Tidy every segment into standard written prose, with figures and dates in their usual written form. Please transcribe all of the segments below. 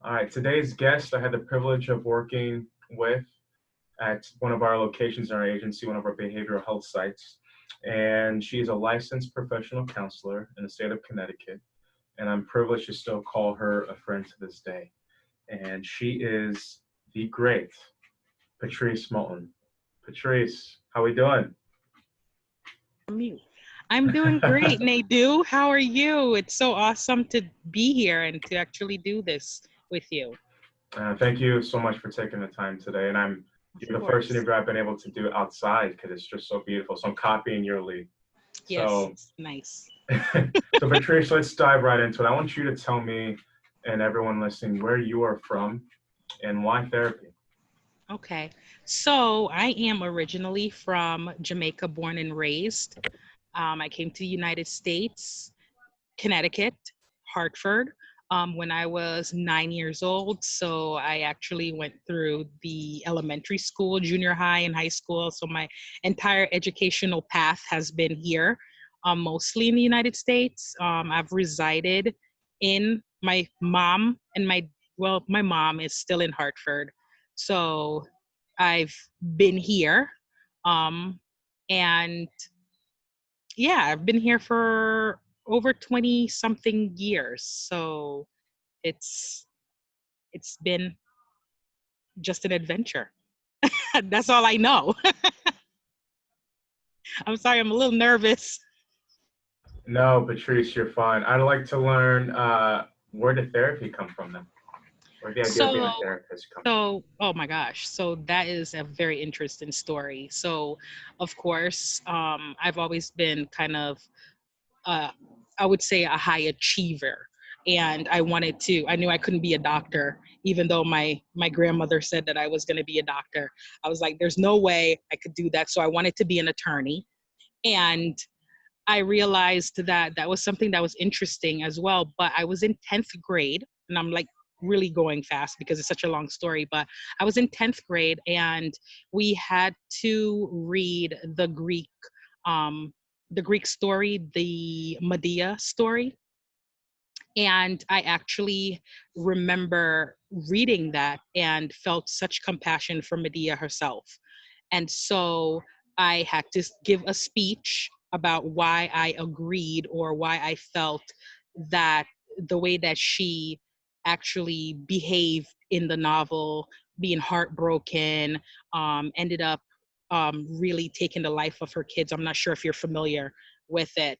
All right, today's guest, I had the privilege of working with at one of our locations in our agency, one of our behavioral health sites. And she is a licensed professional counselor in the state of Connecticut. And I'm privileged to still call her a friend to this day. And she is the great Patrice Moulton. Patrice, how we doing? Mute. I'm doing great, Nadu. How are you? It's so awesome to be here and to actually do this with you. Thank you so much for taking the time today. And Of you're the first course. interview I've been able to do outside because it's just so beautiful. So I'm copying your lead. Yes, So it's nice. so Patrice, let's dive right into it. I want you to tell me and everyone listening where you are from and why therapy. Okay. So I am originally from Jamaica, born and raised. I came to the United States, Connecticut, Hartford, when I was 9 years old. So I actually went through the elementary school, junior high, and high school. So my entire educational path has been here, mostly in the United States. I've resided in my mom and my mom is still in Hartford. So I've been here. Um, and yeah, I've been here for over 20 something years. So it's it's been just an adventure. That's all I know. I'm sorry, I'm a little nervous. No, Patrice, you're fine. I'd like to learn where did therapy come from then? Where did the idea of being So a therapist come from? so oh my gosh. So that is a very interesting story. So of course, I've always been kind of uh, I would say a high achiever. And I knew I couldn't be a doctor, even though my grandmother said that I was going to be a doctor. I was like, there's no way I could do that. So I wanted to be an attorney. And I realized that that was something that was interesting as well. But I was in 10th grade, and I'm like really going fast because it's such a long story. But I was in 10th grade, and we had to read um, the Greek story, the Medea story. And I actually remember reading that and felt such compassion for Medea herself. And so I had to give a speech about why I agreed or why I felt that the way that she actually behaved in the novel, being heartbroken, ended up really taking the life of her kids. I'm not sure if you're familiar with it,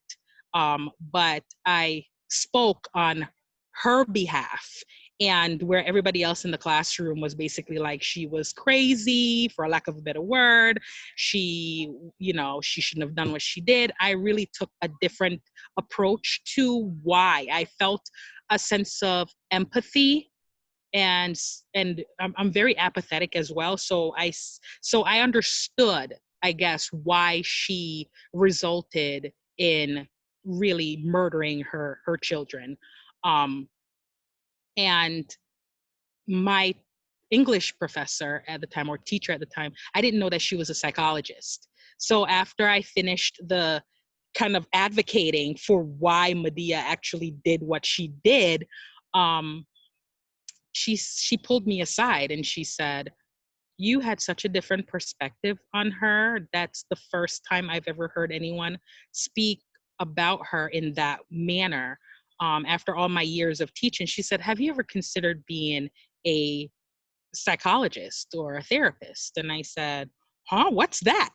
but I spoke on her behalf, and where everybody else in the classroom was basically like she was crazy, for lack of a better word, she shouldn't have done what she did. I really took a different approach to why I felt a sense of empathy, and I'm very apathetic as well. So I understood, I guess, why she resulted in really murdering her children. um and my English professor at the time, or teacher at the time, I didn't know that she was a psychologist. So after I finished the kind of advocating for why Medea actually did what she did, um she pulled me aside and she said, you had such a different perspective on her. That's the first time I've ever heard anyone speak about her in that manner. After all my years of teaching, she said, have you ever considered being a psychologist or a therapist? And I said, huh, what's that?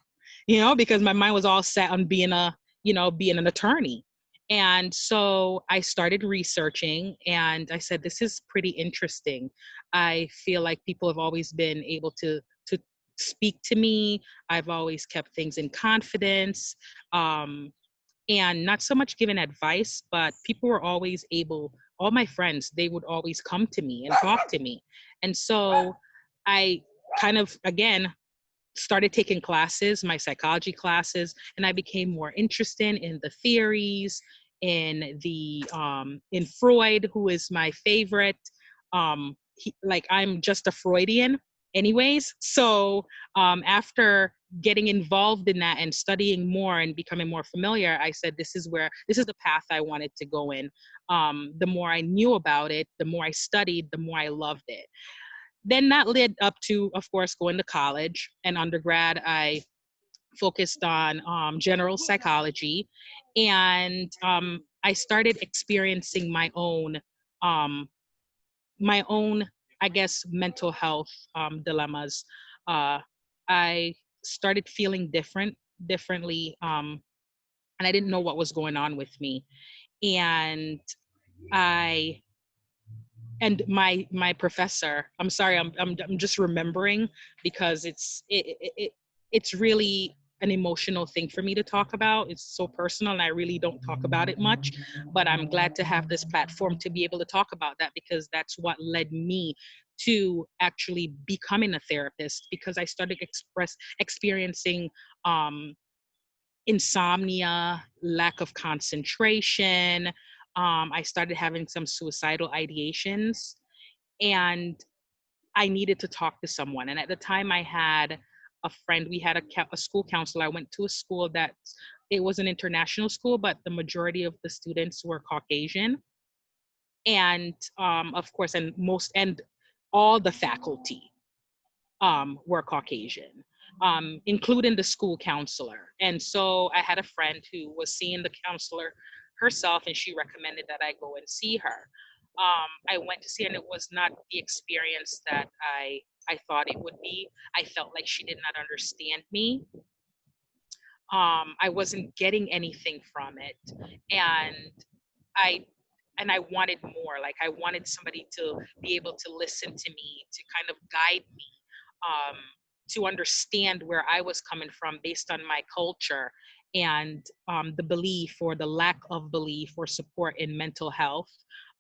Because my mind was all set on being an attorney. And so I started researching and I said, this is pretty interesting. I feel like people have always been able to speak to me. I've always kept things in confidence. Um, and not so much giving advice, but people were always able, all my friends, they would always come to me and talk to me. And so I kind of, again, started taking classes, my psychology classes, and I became more interested in the theories, in Freud, who is my favorite. Like I'm just a Freudian anyways. So after getting involved in that and studying more and becoming more familiar, I said, this is the path I wanted to go in. The more I knew about it, the more I studied, the more I loved it. Then that led up to, of course, going to college. And undergrad, I focused on general psychology, and I started experiencing um, my own, I guess, mental health dilemmas. Uh, I started feeling differently, and I didn't know what was going on with me. And I my professor, I'm sorry, I'm just remembering, because it's really an emotional thing for me to talk about. It's so personal, and I really don't talk about it much, but I'm glad to have this platform to be able to talk about that, because that's what led me to actually becoming a therapist, because I started experiencing um insomnia, lack of concentration. I started having some suicidal ideations, and I needed to talk to someone. And at the time, I had a friend. We had a school counselor. I went to a school that it was an international school, but the majority of the students were Caucasian, and of course, and all the faculty were Caucasian, including the school counselor. And so I had a friend who was seeing the counselor herself, and she recommended that I go and see her. I went to see her, and it was not the experience that I thought it would be. I felt like she did not understand me. I wasn't getting anything from it, and I I wanted more. Like, I wanted somebody to be able to listen to me, to kind of guide me, um, to understand where I was coming from based on my culture, and the belief or the lack of belief or support in mental health.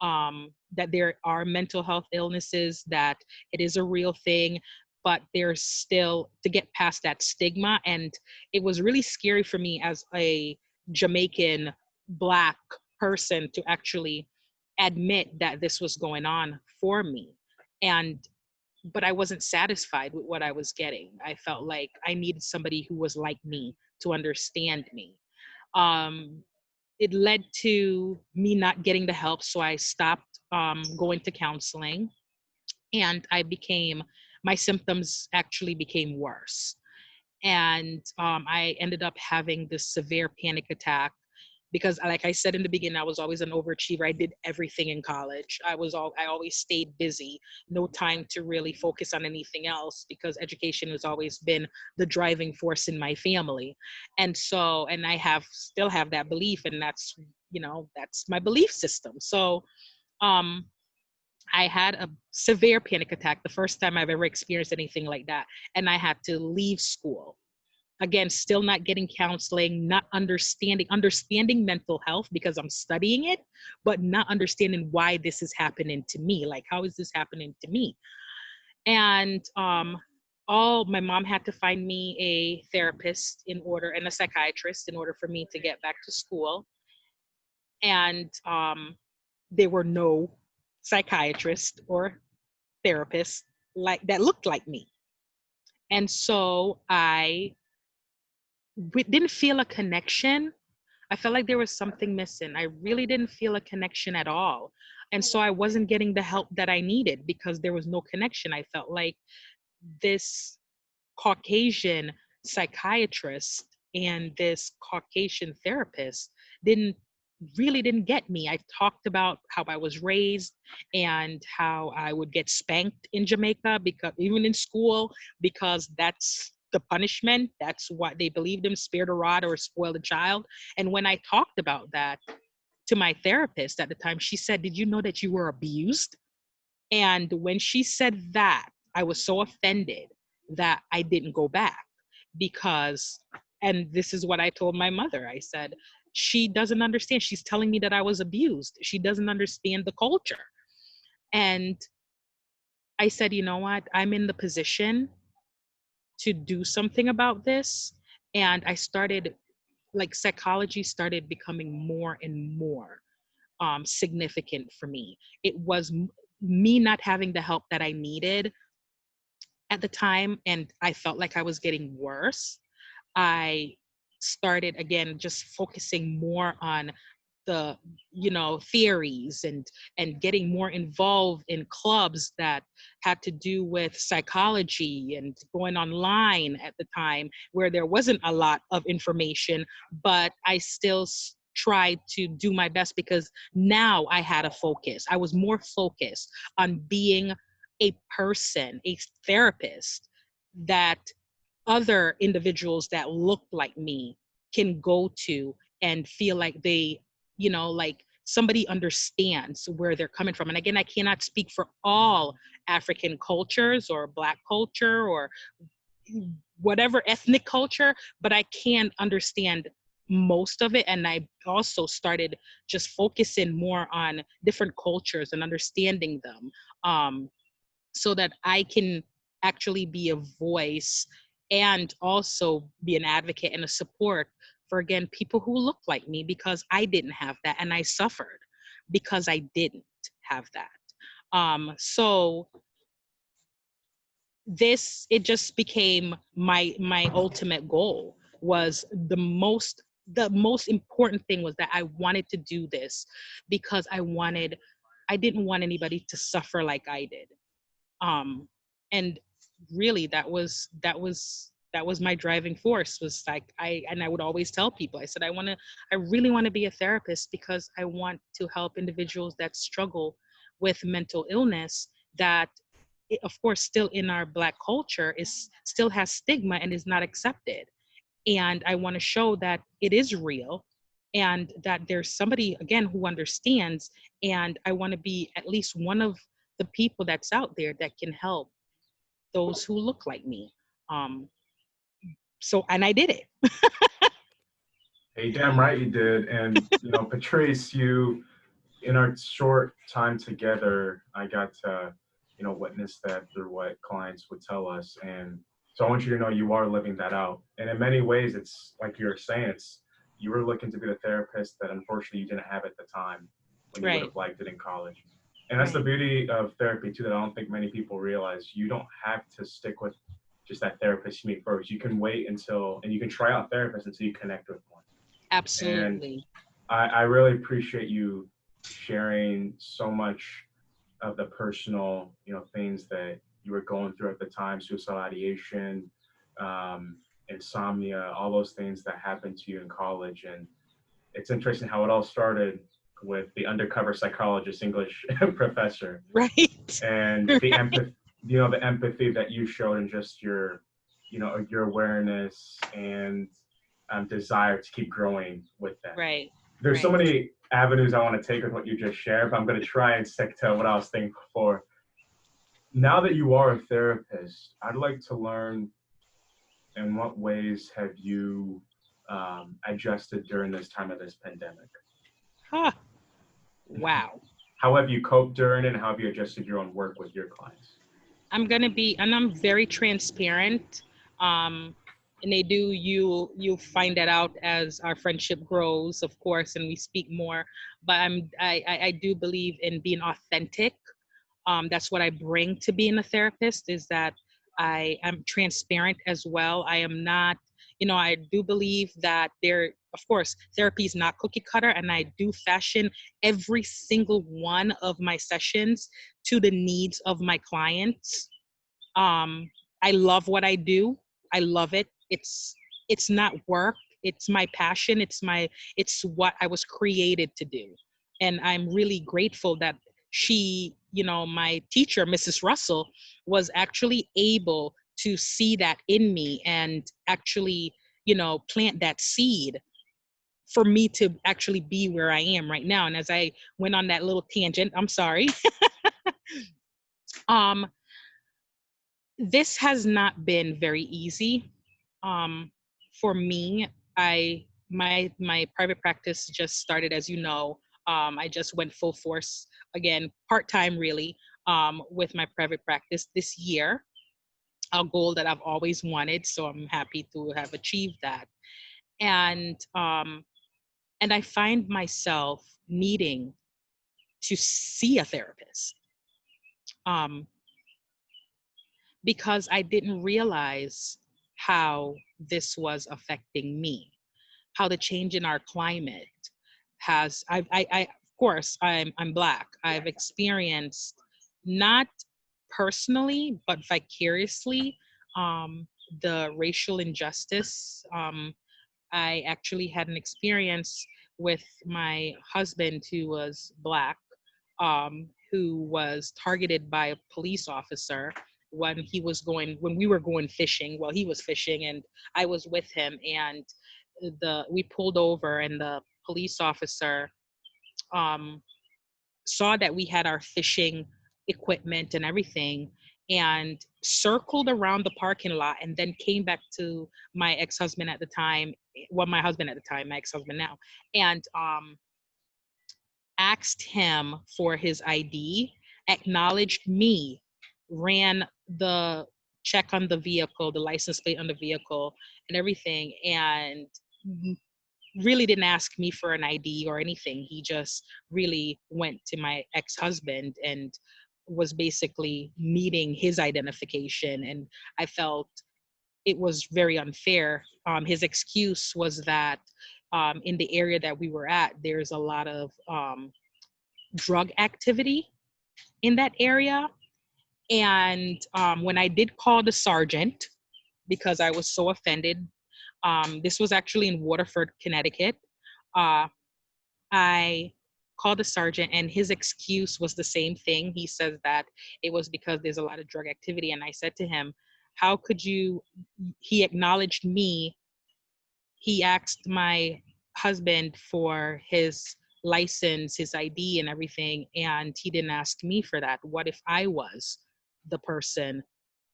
That there are mental health illnesses, that it is a real thing, but there's still to get past that stigma. And it was really scary for me as a Jamaican Black person to actually admit that this was going on for me. And but I wasn't satisfied with what I was getting. I felt like I needed somebody who was like me to understand me. Um, it led to me not getting the help, so I stopped going to counseling, and my symptoms actually became worse. And I ended up having this severe panic attack, because, like I said in the beginning, I was always an overachiever. I did everything in college. I always stayed busy, no time to really focus on anything else, because education has always been the driving force in my family. And so, and I still have that belief, and that's my belief system. So um I had a severe panic attack, the first time I've ever experienced anything like that, and I had to leave school. Again, still not getting counseling, not understanding mental health, because I'm studying it, but not understanding why this is happening to me. Like, how is this happening to me? And all my mom had to find me a therapist and a psychiatrist in order for me to get back to school. And there were no psychiatrists or therapists like that looked like me. And so we didn't feel a connection. I felt like there was something missing. I really didn't feel a connection at all. And so I wasn't getting the help that I needed, because there was no connection. I felt like this Caucasian psychiatrist and this Caucasian therapist didn't didn't get me. I talked about how I was raised and how I would get spanked in Jamaica, because even in school, because that's the punishment. That's what they believed in: spare the rod or spoil the child. And when I talked about that to my therapist at the time, she said, "Did you know that you were abused?" And when she said that, I was so offended that I didn't go back, because, and this is what I told my mother. I said, she doesn't understand. She's telling me that I was abused. She doesn't understand the culture. And I said, you know what? I'm in the position to do something about this. And I started, like, psychology started becoming more and more significant for me. It was me not having the help that I needed at the time, and I felt like I was getting worse, I started again just focusing more on the theories and getting more involved in clubs that had to do with psychology, and going online at the time where there wasn't a lot of information, but I still tried to do my best because now I had a focus. I was more focused on being a person, a therapist that other individuals that look like me can go to and feel like they, like somebody understands where they're coming from. And again, I cannot speak for all African cultures or Black culture or whatever ethnic culture, but I can understand most of it. And I also started just focusing more on different cultures and understanding them. So that I can actually be a voice and also be an advocate and a support for, again, people who look like me, because I didn't have that and I suffered because I didn't have that. So it just became my ultimate goal. Was the most important thing was that I wanted to do this because I didn't want anybody to suffer like I did. And really that was my driving force. Was like I would always tell people, I said, I really want to be a therapist because I want to help individuals that struggle with mental illness, that of course still in our Black culture is still has stigma and is not accepted. And I want to show that it is real, and that there's somebody, again, who understands. And I want to be at least one of the people that's out there that can help those who look like me. Um, and I did it. Hey, damn right you did. And Patrice, in our short time together, I got to, witness that through what clients would tell us. And so I want you to know you are living that out. And in many ways, it's like you were saying, you were looking to be the therapist that unfortunately you didn't have at the time when you would Right, have liked it in college. And that's the right, beauty of therapy too, that I don't think many people realize. You don't have to stick with just that therapist you meet first. You can wait and you can try out therapists until you connect with one. And absolutely. I really appreciate you sharing so much of the personal, things that you were going through at the time, suicidal ideation, insomnia, all those things that happened to you in college. And it's interesting how it all started with the undercover psychologist English professor Right. and the empathy, the empathy that you showed, and just your awareness and desire to keep growing with that. Right, There's so right. many avenues I want to take with what you just shared, but I'm going to try and stick to what I was thinking before. Now that you are a therapist, I'd like to learn, in what ways have you adjusted during this time of this pandemic? Huh. Wow. How have you coped during it, and how have you adjusted your own work with your clients? I'm very transparent. Um, and you find that out as our friendship grows, of course, and we speak more. But I do believe in being authentic. That's what I bring to being a therapist, is that I am transparent as well. I am not, I do believe that of course, therapy is not cookie cutter, and I do fashion every single one of my sessions to the needs of my clients. um, I love what I do. I love it. It's not work. It's my passion. It's what I was created to do. And I'm really grateful that my teacher, Mrs. Russell, was actually able to see that in me and actually, plant that seed for me to actually be where I am right now. And as I went on that little tangent, I'm sorry. um, this has not been very easy. um, for me. My private practice just started, as you know. I just went full force again, part-time really, with my private practice this year, a goal that I've always wanted, so I'm happy to have achieved that. And um, and I find myself needing to see a therapist, um, because I didn't realize how this was affecting me, how the change in our climate has. Of course, I'm Black. I've experienced, not personally but vicariously, um, the racial injustice. I actually had an experience with my husband who was Black, who was targeted by a police officer when we were going fishing. Well, he was fishing and I was with him, and we pulled over, and the police officer um, saw that we had our fishing equipment and everything, and circled around the parking lot, and then came back to my ex-husband at the time, well, my husband at the time, my ex-husband now, and asked him for his ID, acknowledged me, ran the check on the vehicle, the license plate on the vehicle, and everything, and really didn't ask me for an ID or anything. He just really went to my ex-husband and was basically needing his identification. And I felt it was very unfair. His excuse was that in the area that we were at, there's a lot of drug activity in that area. And when I did call the sergeant, because I was so offended, this was actually in Waterford, Connecticut. Uh, I called the sergeant, and his excuse was the same thing. He says that it was because there's a lot of drug activity. And I said to him, how could you? He acknowledged me. He asked my husband for his license, his ID, and everything, and he didn't ask me for that. What if I was the person?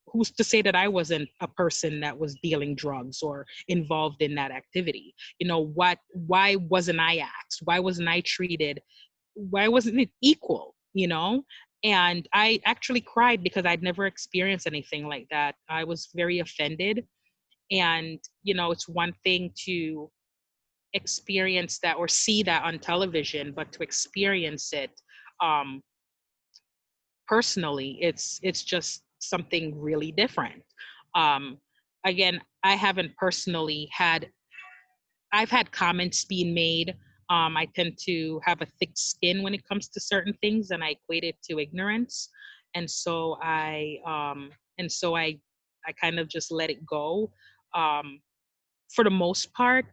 Who's to say that I wasn't a person that was dealing drugs or involved in that activity? Why wasn't I asked? Why wasn't I treated? Why wasn't it equal? And I actually cried because I'd never experienced anything like that. I was very offended. And it's one thing to experience that or see that on television, but to experience it um, personally, it's just something really different. um Again, I haven't personally had, I've had comments being made. I tend to have a thick skin when it comes to certain things, and I equate it to ignorance. And so I kind of just let it go, um for the most part.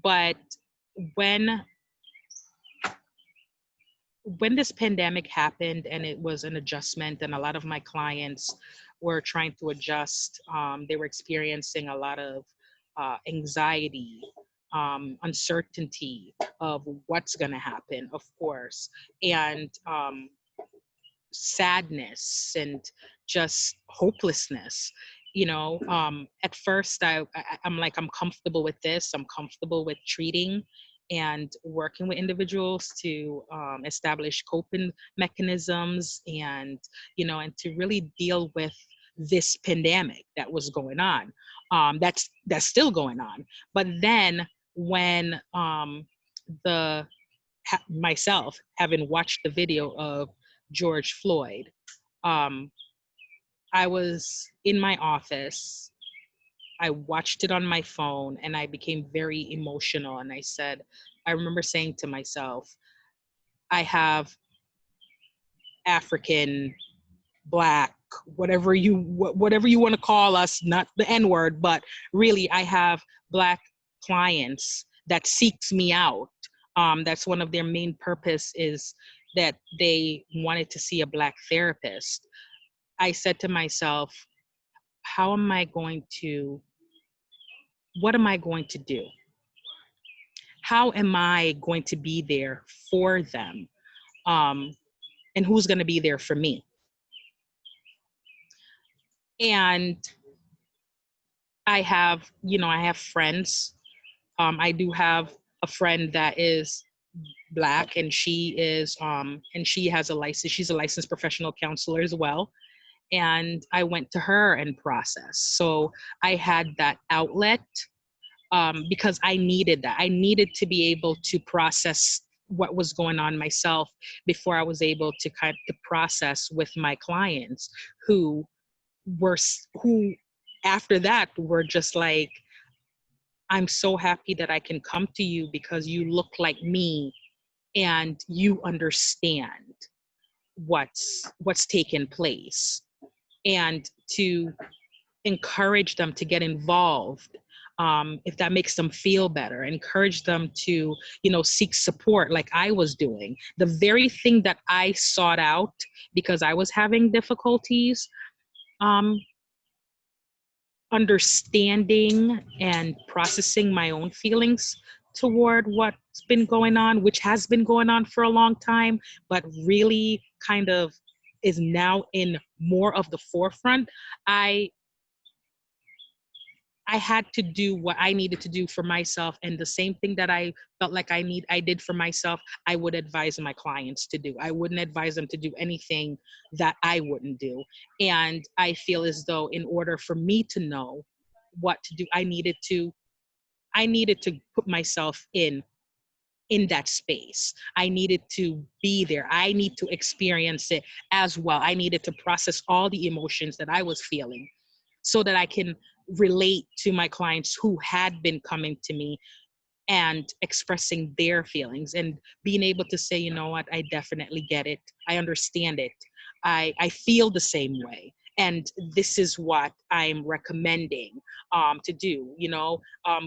But when this pandemic happened, and it was an adjustment, and a lot of my clients were trying to adjust, they were experiencing a lot of anxiety, uncertainty of what's going to happen, of course, and sadness and just hopelessness. At first I'm like, I'm comfortable with this. I'm comfortable with treating and working with individuals to establish coping mechanisms, and and to really deal with this pandemic that was going on, that's still going on. But then when myself, having watched the video of George Floyd, um, I was in my office. I watched it on my phone, and I became very emotional. And I remember saying to myself, I have African, Black, whatever you want to call us, not the N word, but really, I have Black clients that seeks me out. That's one of their main purpose, is that they wanted to see a Black therapist. I said to myself, how am I going to, what am I going to do? How am I going to be there for them? Um, and who's going to be there for me? And I have friends. I do have a friend that is Black, and she has a license. She's a licensed professional counselor as well. And I went to her and processed. So I had that outlet, because I needed that. I needed to be able to process what was going on myself before I was able to kind of process with my clients who who after that were just like, I'm so happy that I can come to you because you look like me and you understand what's taken place, and to encourage them to get involved, if that makes them feel better, encourage them to, seek support like I was doing, the very thing that I sought out because I was having difficulties, um, understanding and processing my own feelings toward what's been going on, which has been going on for a long time, but really kind of is now in more of the forefront. I I had to do what I needed to do for myself, and the same thing that I felt like I did for myself, I would advise my clients to do. I wouldn't advise them to do anything that I wouldn't do. And I feel as though in order for me to know what to do, I needed to put myself in that space. I needed to be there. I need to experience it as well. I needed to process all the emotions that I was feeling so that I can relate to my clients who had been coming to me and expressing their feelings, and being able to say, you know what, I definitely get it. I understand it. I feel the same way. And this is what I'm recommending to do,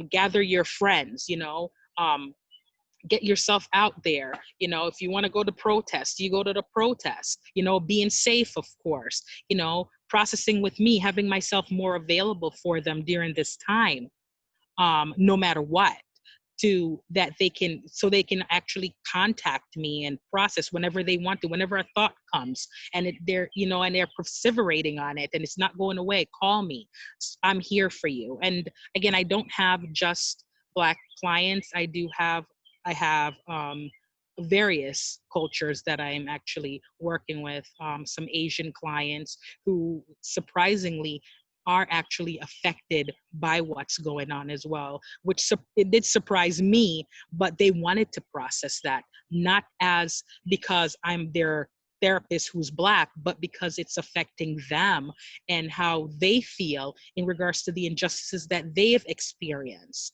gather your friends, get yourself out there. If you want to go to protest, you go to the protest, being safe, of course, processing with me, having myself more available for them during this time, no matter what, to that they can so they can actually contact me and process whenever they want to, whenever a thought comes, and they're perseverating on it and it's not going away. Call me. I'm here for you. And again, I don't have just Black clients. I have various cultures that I'm actually working with, some Asian clients who surprisingly are actually affected by what's going on as well, which it did surprise me, but they wanted to process that, not as because I'm their therapist who's Black, but because it's affecting them and how they feel in regards to the injustices that they've experienced,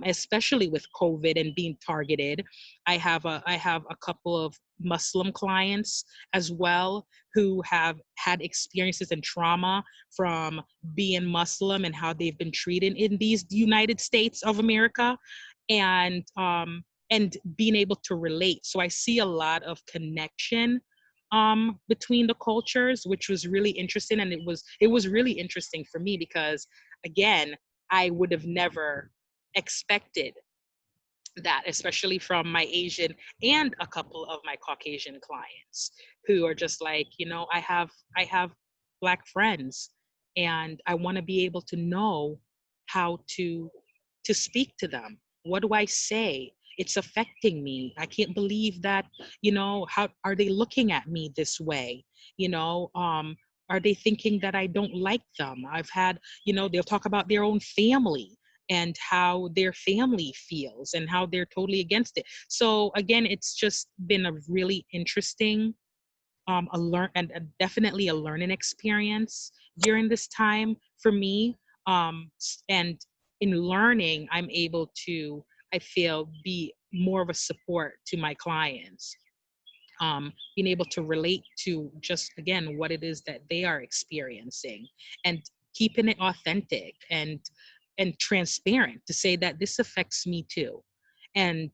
especially with COVID and being targeted. I have a couple of Muslim clients as well who have had experiences and trauma from being Muslim and how they've been treated in these United States of America, and being able to relate. So I see a lot of connection between the cultures, which was really interesting. And it was really interesting for me because, again, I would have never expected that, especially from my Asian and a couple of my Caucasian clients who are just like, I have Black friends, and I want to be able to know how to speak to them. What do I say? It's affecting me. I can't believe that, how are they looking at me this way? You know, are they thinking that I don't like them? I've had, they'll talk about their own family and how their family feels and how they're totally against it. So again, it's just been a really interesting, definitely a learning experience during this time for me. And in learning, I'm able to, I feel, be more of a support to my clients, being able to relate to just, again, what it is that they are experiencing, and keeping it authentic and transparent to say that this affects me too. And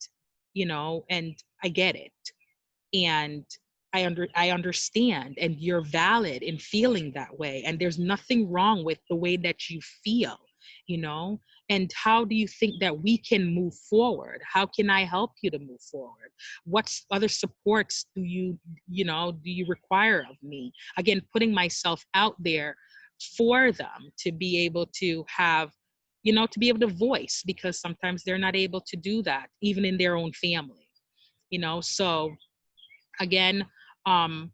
and I get it, and I understand, and you're valid in feeling that way, and there's nothing wrong with the way that you feel, you know and how do you think that we can move forward? How can I help you to move forward? What other supports do you require of me? Again, putting myself out there for them to be able to have, to be able to voice, because sometimes they're not able to do that even in their own family. So again, um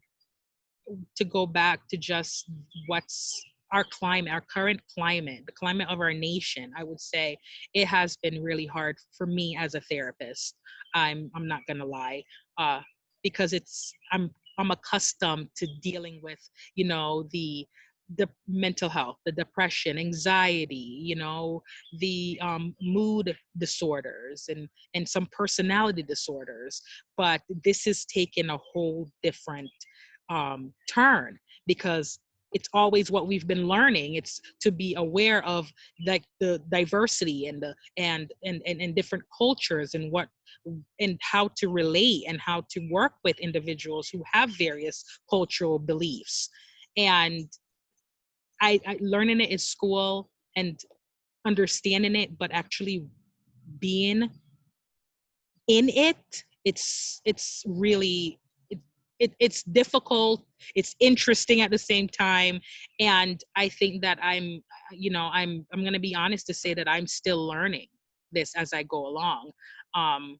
to go back to just what's our climate, our current climate, the climate of our nation, I would say it has been really hard for me as a therapist. I'm not gonna lie, uh, because I'm accustomed to dealing with, the the mental health, the depression, anxiety, the mood disorders and some personality disorders. But this has taken a whole different turn, because it's always what we've been learning. It's to be aware of like the diversity and the and different cultures, and what and how to relate and how to work with individuals who have various cultural beliefs. And I learning it in school and understanding it, but actually being in it, it's really it's difficult. It's interesting at the same time, and I think that I'm gonna be honest to say that I'm still learning this as I go along. Um,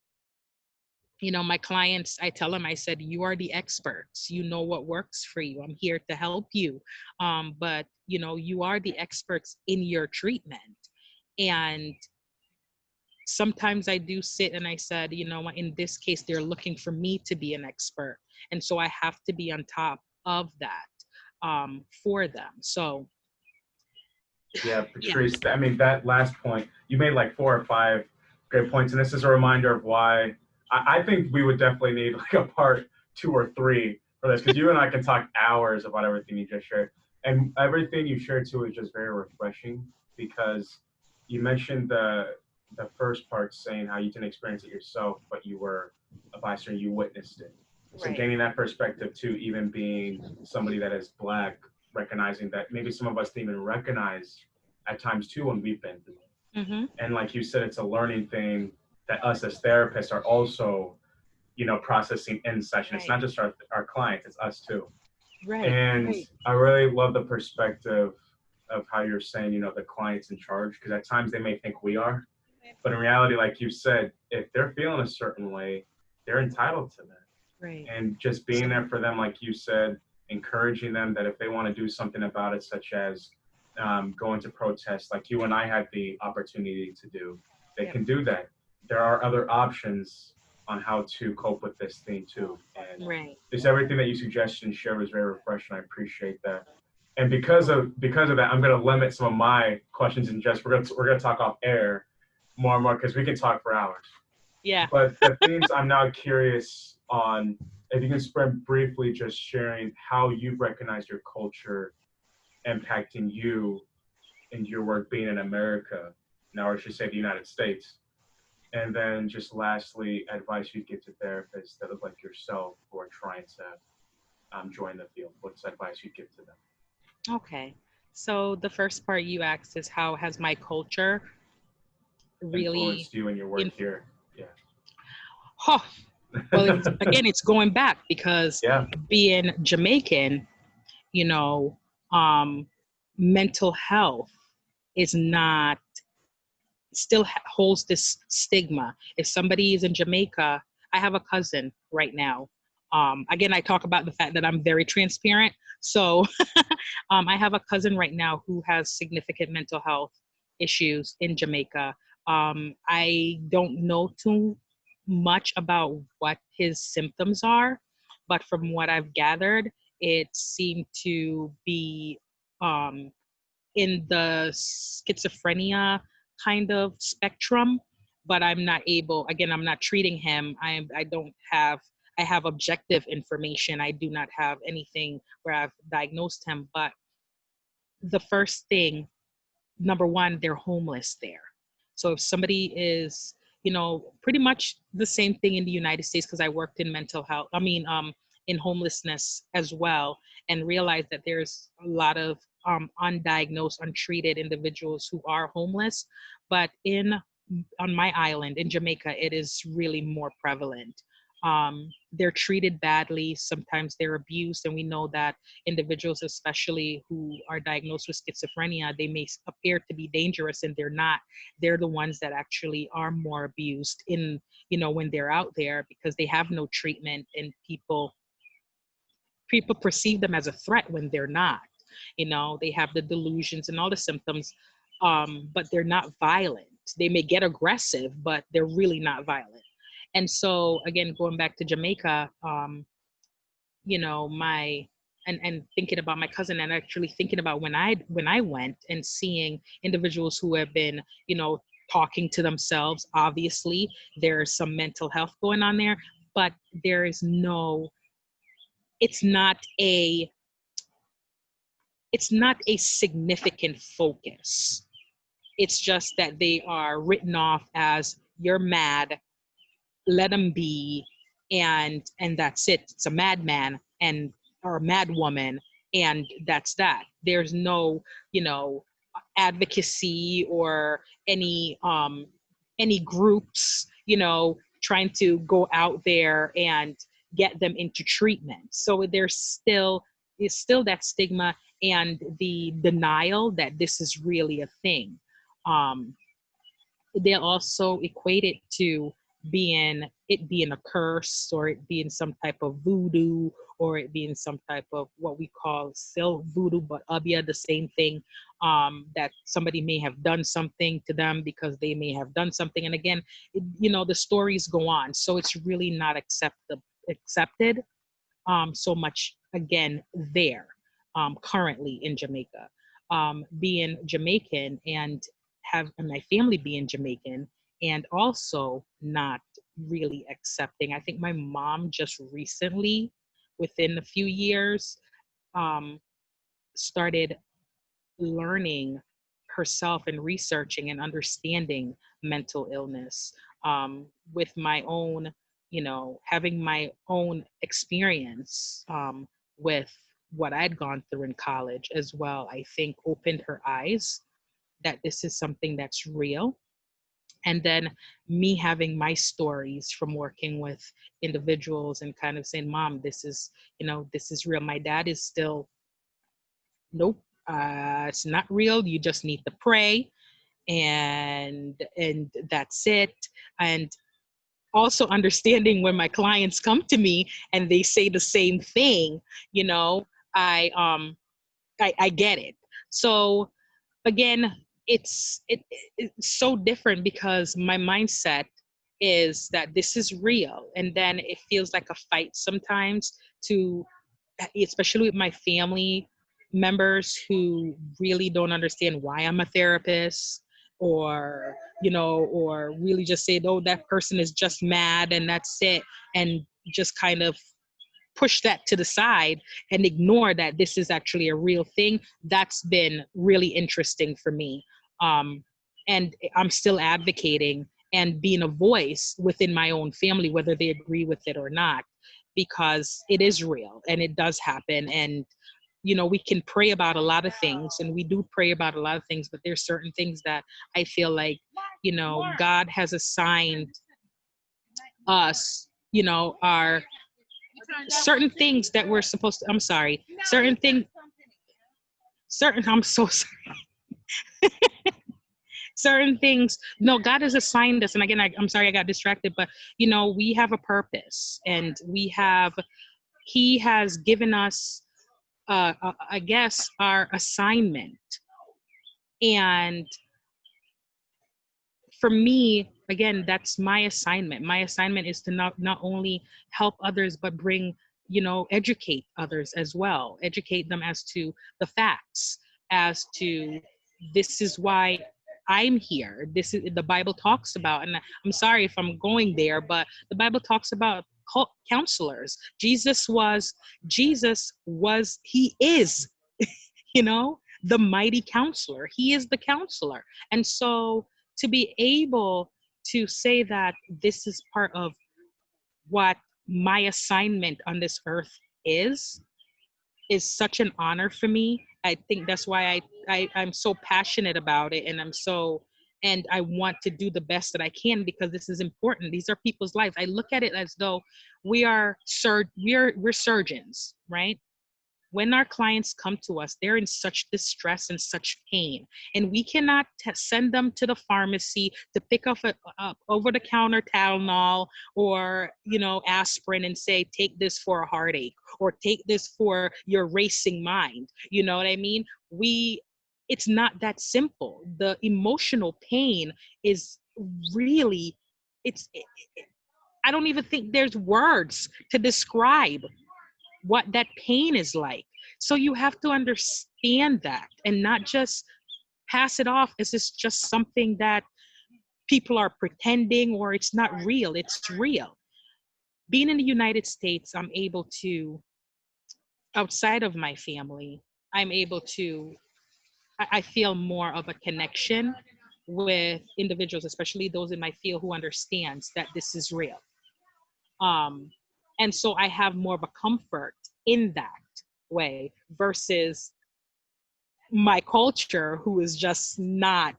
my clients, I tell them, I said, you are the experts. You know what works for you. I'm here to help you. But you are the experts in your treatment. And sometimes I do sit and I said, what, in this case, they're looking for me to be an expert. And so I have to be on top of that for them. So, Yeah, yeah. Patrice, I mean, that last point, you made like 4 or 5 great points. And this is a reminder of why I think we would definitely need like a part 2 or 3 for this, because you and I can talk hours about everything you just shared. And everything you shared too is just very refreshing, because you mentioned the first part saying how you didn't experience it yourself, but you were a bystander, you witnessed it. So Right. gaining that perspective too, even being somebody that is Black, recognizing that maybe some of us didn't even recognize at times too when we've been through it. Mm-hmm. And like you said, it's a learning thing that us as therapists are also, processing in session. It's Right. not just our clients, it's us too. Right. And Right. I really love the perspective of how you're saying, the client's in charge, because at times they may think we are, but in reality, like you said, if they're feeling a certain way, they're entitled to that. Right. And just being there for them, like you said, encouraging them that if they want to do something about it, such as going to protest, like you and I had the opportunity to do, they Yep. can do that. There are other options on how to cope with this thing too. And Right. just everything that you suggested and shared was very refreshing. I appreciate that. And because of that, I'm going to limit some of my questions, and just we're gonna talk off air more and more, because we can talk for hours. Yeah. But the themes I'm now curious on, if you can spend briefly just sharing how you've recognized your culture impacting you and your work being in America, now, or I should say the United States. And then just lastly, advice you'd give to therapists that look like yourself who are trying to join the field. What's advice you'd give to them? Okay. So the first part you asked is, how has my culture really Influenced you in your work in here? Yeah. oh, well, it's going back, because Yeah. being Jamaican, you know, um, mental health is not, still holds this stigma. If somebody is in Jamaica, I have a cousin right now. Again, I talk about the fact that I'm very transparent. So I have a cousin right now who has significant mental health issues in Jamaica. I don't know too much about what his symptoms are, but from what I've gathered, it seemed to be um, in the schizophrenia kind of spectrum. But I'm not able, again, I'm not treating him. I don't have, I have objective information. I do not have anything where I've diagnosed him. But the first thing, number one, they're homeless there. So if somebody is, pretty much the same thing in the United States, because I worked in mental health, in homelessness as well, and realized that there's a lot of undiagnosed, untreated individuals who are homeless. But on my island in Jamaica, it is really more prevalent. They're treated badly. Sometimes they're abused, and we know that individuals, especially who are diagnosed with schizophrenia, they may appear to be dangerous, and they're not. They're the ones that actually are more abused when they're out there, because they have no treatment, and people perceive them as a threat when they're not. They have the delusions and all the symptoms, but they're not violent. They may get aggressive, but they're really not violent. And so, again, going back to Jamaica, my and thinking about my cousin, and actually thinking about when I went and seeing individuals who have been, talking to themselves. Obviously, there's some mental health going on there, but there is no, it's not a it's not a significant focus. It's just that they are written off as, you're mad, let them be, and that's it. It's a madman and or a madwoman, and that's that. There's no, you know advocacy or any groups, trying to go out there and get them into treatment. So there's still that stigma and the denial that this is really a thing. um they also equate it to being a curse, or it being some type of voodoo, or it being some type of what we call still voodoo but abia, the same thing. That somebody may have done something to them because they may have done something, and again, the stories go on, so it's really not accepted so much again there, currently in Jamaica. Being Jamaican and have and my family being Jamaican, and also not really accepting. I think my mom just recently, within a few years, um, started learning herself and researching and understanding mental illness, with my own, having my own experience, with what I'd gone through in college as well. I think opened her eyes that this is something that's real. And then me having my stories from working with individuals and kind of saying, Mom, this is real. My dad is still, nope, it's not real. You just need to pray, and that's it. And also understanding when my clients come to me and they say the same thing, you know, I I get it. So again, it's so different because my mindset is that this is real, and then it feels like a fight sometimes to, especially with my family members who really don't understand why I'm a therapist, or or really just say, oh, that person is just mad and that's it, and just kind of push that to the side and ignore that this is actually a real thing. That's been really interesting for me. um, and I'm still advocating and being a voice within my own family, whether they agree with it or not, because it is real and it does happen. And we can pray about a lot of things, and we do pray about a lot of things, but there's certain things that I feel like God has assigned us, our certain things that we're supposed to, I'm sorry, I'm so sorry. Certain things, no, God has assigned us. And again, I'm sorry I got distracted, but we have a purpose, and he has given us, I guess, our assignment. And for me, again, that's my assignment. My assignment is to not only help others, but bring, educate others as well, educate them as to the facts, as to this is why I'm here. This is, the Bible talks about, and I'm sorry if I'm going there, but the Bible talks about counselors. He is, the mighty counselor. He is the counselor. And so to be able to say that this is part of what my assignment on this earth is such an honor for me. I think that's why I'm so passionate about it, and I want to do the best that I can, because this is important. These are people's lives. I look at it as though we're surgeons, right? When our clients come to us, they're in such distress and such pain, and we cannot send them to the pharmacy to pick up a over-the-counter Tylenol or aspirin and say, take this for a heartache or take this for your racing mind. You know what I mean? It's not that simple. The emotional pain is really, I don't even think there's words to describe what that pain is like. So you have to understand that and not just pass it off as it's just something that people are pretending or it's not real. It's real. Being in the United States, I'm able to, outside of my family, I'm able to, I feel more of a connection with individuals, especially those in my field who understands that this is real. Um, and so I have more of a comfort in that way versus my culture, who is just not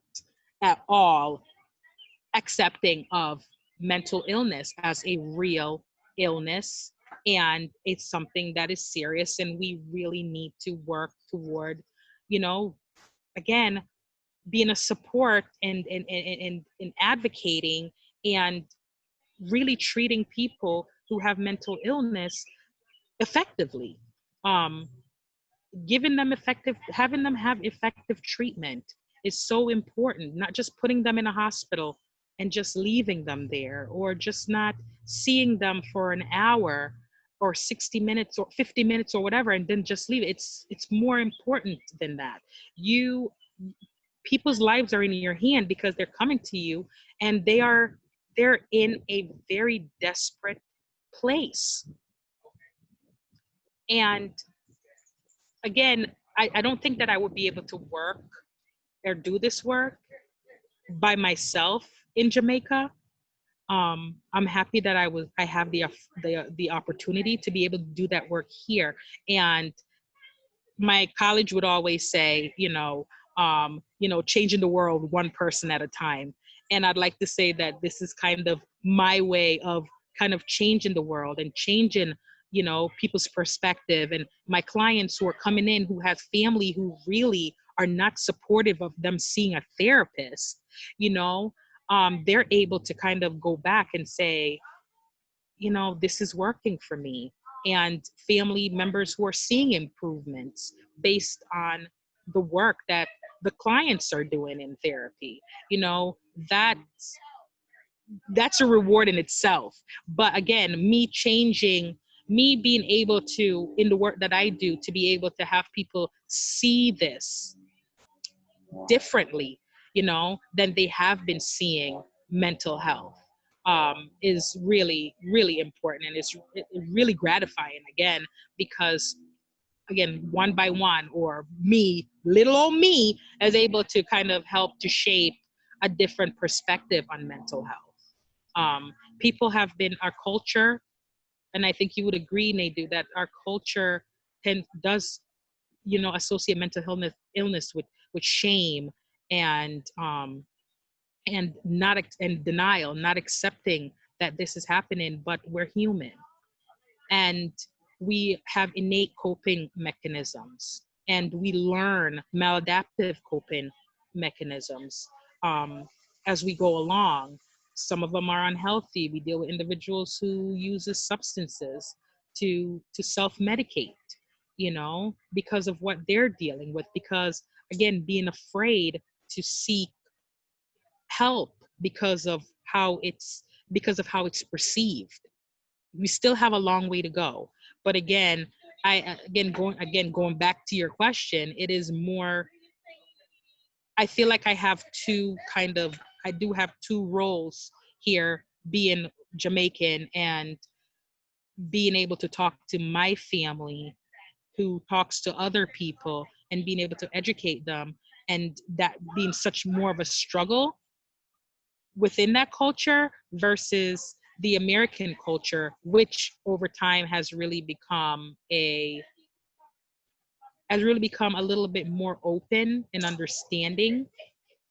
at all accepting of mental illness as a real illness, and it's something that is serious and we really need to work toward, you know, again, being a support and advocating and really treating people who have mental illness effectively. um, Giving them effective, having them have effective treatment is so important, not just putting them in a hospital and just leaving them there, or just not seeing them for an hour or 60 minutes or 50 minutes or whatever and then just leave it. It's more important than that. You, people's lives are in your hand because they're coming to you and they're in a very desperate place. And again, I don't think that I would be able to work or do this work by myself in Jamaica. I'm happy that I have the opportunity to be able to do that work here. And my college would always say, changing the world one person at a time. And I'd like to say that this is kind of my way of kind of changing the world and changing, people's perspective. And my clients who are coming in who have family who really are not supportive of them seeing a therapist, they're able to kind of go back and say, this is working for me. And family members who are seeing improvements based on the work that the clients are doing in therapy, you know, that's that's a reward in itself. But again, me being able to, in the work that I do, to be able to have people see this differently, than they have been seeing mental health, is really, really important. And it's really gratifying, again, because, again, one by one, or me, little old me, is able to kind of help to shape a different perspective on mental health. People have been, our culture, and I think you would agree, Nadu, that our culture does, associate mental illness with shame and and denial, not accepting that this is happening. But we're human, and we have innate coping mechanisms, and we learn maladaptive coping mechanisms, um, as we go along. Some of them are unhealthy. We deal with individuals who uses substances to self-medicate, because of what they're dealing with, because, again, being afraid to seek help because of how it's perceived. We still have a long way to go. But again, going back to your question, it is more, I feel like I do have two roles here, being Jamaican and being able to talk to my family who talks to other people and being able to educate them, and that being such more of a struggle within that culture versus the American culture, which over time has really become a little bit more open and understanding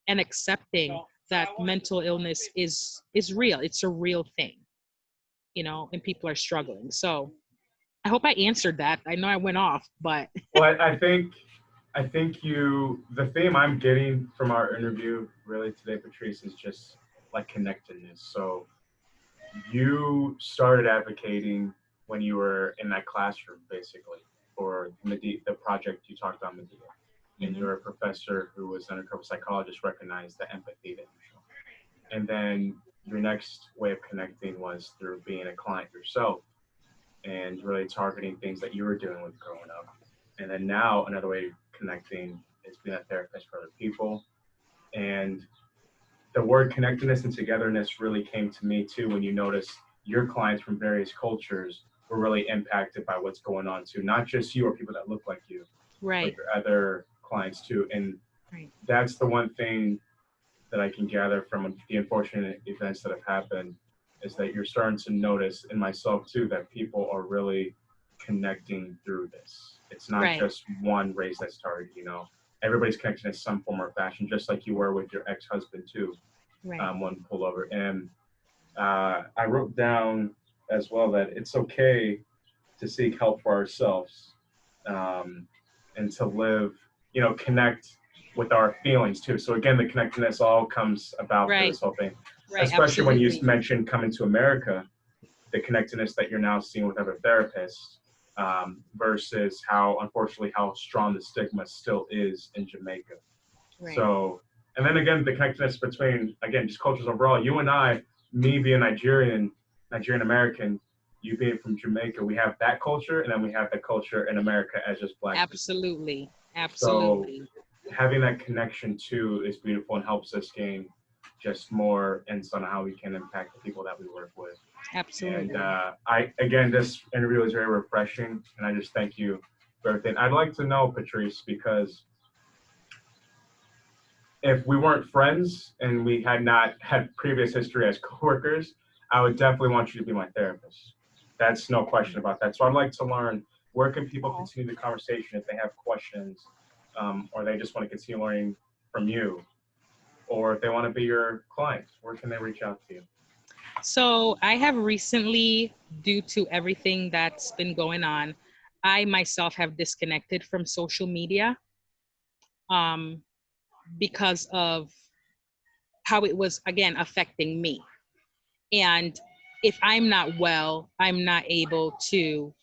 and accepting that mental illness is real. It's a real thing, and people are struggling. So I hope I answered that. I know I went off, but Well, I think the theme I'm getting from our interview really today, Patrice, is just like connectedness. So you started advocating when you were in that classroom, basically, for the project you talked about, Medea. And Mhm. you're a professor who was an undercover psychologist, recognized the empathy that you show. And then your next way of connecting was through being a client yourself and really targeting things that you were dealing with growing up. And then now another way of connecting is being a therapist for other people. And the word connectedness and togetherness really came to me too when you notice your clients from various cultures were really impacted by what's going on too. Not just you or people that look like you, but Right. your other clients too. And Right. that's the one thing that I can gather from the unfortunate events that have happened is that you're starting to notice in myself too that people are really connecting through this. It's not Right. just one race that's targeted, you know. Everybody's connecting in some form or fashion, just like you were with your ex-husband too, Right. one pullover. And I wrote down as well that it's okay to seek help for ourselves, um, and to live, you know, connect with our feelings too. So again, the connectedness all comes about through Right. this whole thing, Right. especially when you Absolutely. mentioned coming to America, the connectedness that you're now seeing with other therapists, versus how, unfortunately, how strong the stigma still is in Jamaica. Right. So, and then again, the connectedness between, again, just cultures overall. You and I, me being Nigerian, Nigerian American, you being from Jamaica, we have that culture, and then we have that culture in America as just Black people. Absolutely. So, Absolutely. having that connection too is beautiful and helps us gain just more insight on how we can impact the people that we work with. And Absolutely. I, again, this interview is very refreshing, and I just thank you for everything. I'd like to know, Patrice, because if we weren't friends and we had not had previous history as coworkers, I would definitely want you to be my therapist. That's no question about that. So I'd like to learn, where can people Oh. continue the conversation if they have questions, or they just want to continue learning from you, or if they want to be your clients, where can they reach out to you? So I have recently, due to everything that's been going on, I myself have disconnected from social media, um, because of how it was, again, affecting me. And if I'm not well, I'm not able to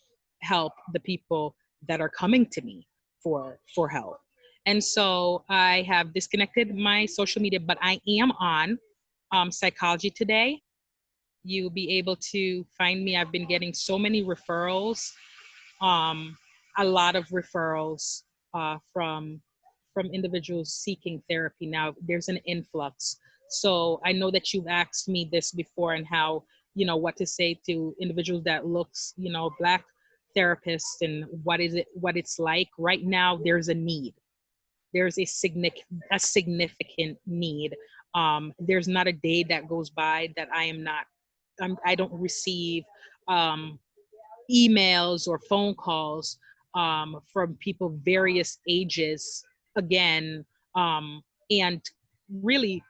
help the people that are coming to me for help. And so I have disconnected my social media, but I am on Psychology Today. You'll be able to find me. I've been getting so many referrals, um, a lot of referrals from individuals seeking therapy. Now there's an influx. So I know that you've asked me this before, and how, what to say to individuals that looks, Black therapists, and what it's like right now. There's a need. There's a significant need. There's not a day that goes by that I don't receive um, emails or phone calls from people various ages, again, and really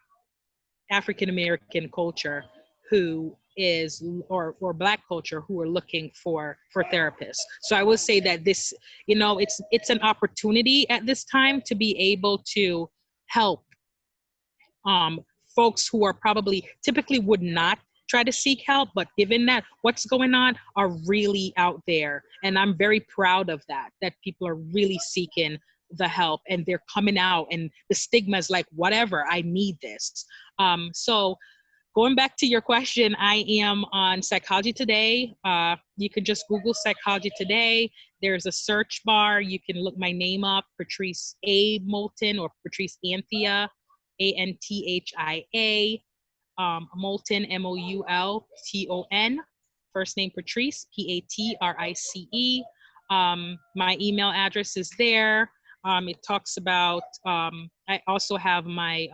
African American culture, who is, or Black culture, who are looking for therapists. So I would say that this, it's an opportunity at this time to be able to help um, folks who are probably typically would not try to seek help, but given that what's going on, are really out there. And I'm very proud of that people are really seeking the help, and they're coming out, and the stigma is like, whatever, I need this. So going back to your question, I am on Psychology Today. You can just Google Psychology Today. There's a search bar. You can look my name up, Patrice A. Moulton, or Patrice Anthea, Anthia. Moulton, Moulton. First name Patrice, Patrice. My email address is there. It talks about, I also have my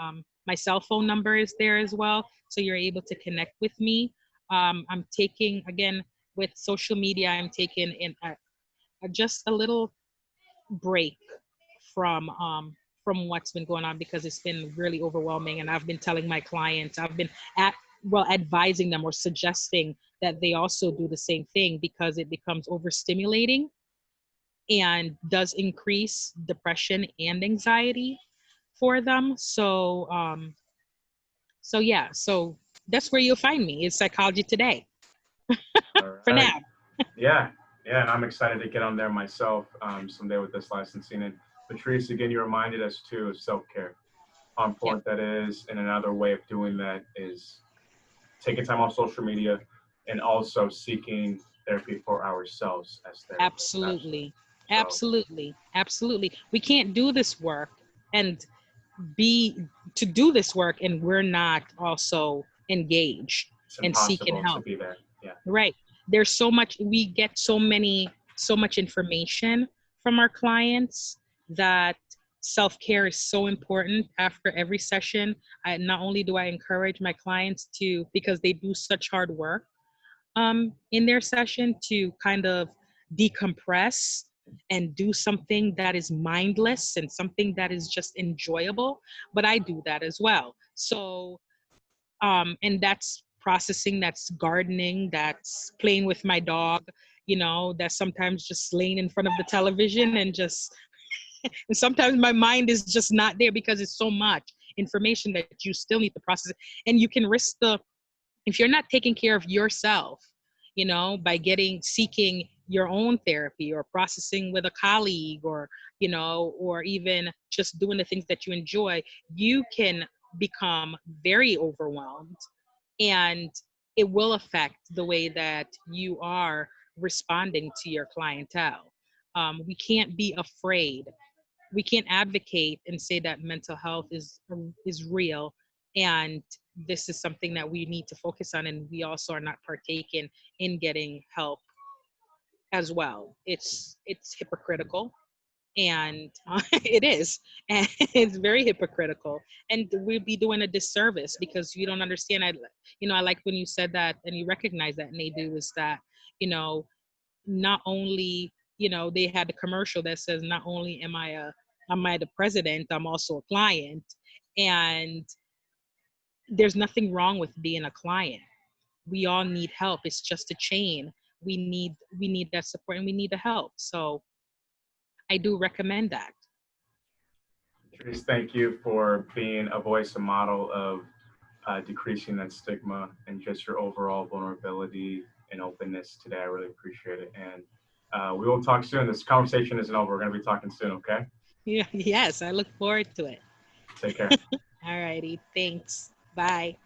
cell phone number is there as well. So you're able to connect with me. I'm taking, again, with social media, I'm taking just a little break from what's been going on, because it's been really overwhelming. And I've been telling my clients, I've been advising them or suggesting that they also do the same thing, because it becomes overstimulating and does increase depression and anxiety for them. So yeah, so that's where you'll find me, is Psychology Today All for right. now. Yeah, yeah, and I'm excited to get on there myself, someday with this licensing. And Patrice, again, you reminded us too of self-care, how Yep, important that is. And another way of doing that is taking time off social media and also seeking therapy for ourselves as therapists. Absolutely. absolutely. So Absolutely. Absolutely. We can't do this work and be to do this work and we're not also engaged it's and seeking impossible to help. be there. Yeah. Right. There's so much, we get so much information from our clients that self-care is so important after every session. I not only do I encourage my clients to, because they do such hard work in their session, to kind of decompress and do something that is mindless and something that is just enjoyable, but I do that as well. So and that's processing, that's gardening, that's playing with my dog, that's sometimes just laying in front of the television and just, and sometimes my mind is just not there because it's so much information that you still need to process it. And you can risk the, if you're not taking care of yourself, by seeking your own therapy or processing with a colleague, or or even just doing the things that you enjoy, you can become very overwhelmed, and it will affect the way that you are responding to your clientele. We can't be afraid, we can't advocate and say that mental health is real, and this is something that we need to focus on, and we also are not partaking in getting help as well. It's hypocritical, and it is, and it's very hypocritical, and we'd be doing a disservice because you don't understand. I like when you said that and you recognize that, and they do, is that you know not only, they had the commercial that says, not only am I the president, I'm also a client. And there's nothing wrong with being a client. We all need help. It's just a chain. We need that support and we need the help. So I do recommend that. Patrice, thank you for being a voice and model of decreasing that stigma and just your overall vulnerability and openness today. I really appreciate it. And we will talk soon. This conversation isn't over. We're going to be talking soon, okay? Yeah, yes, I look forward to it. Take care. All righty. Thanks. Bye.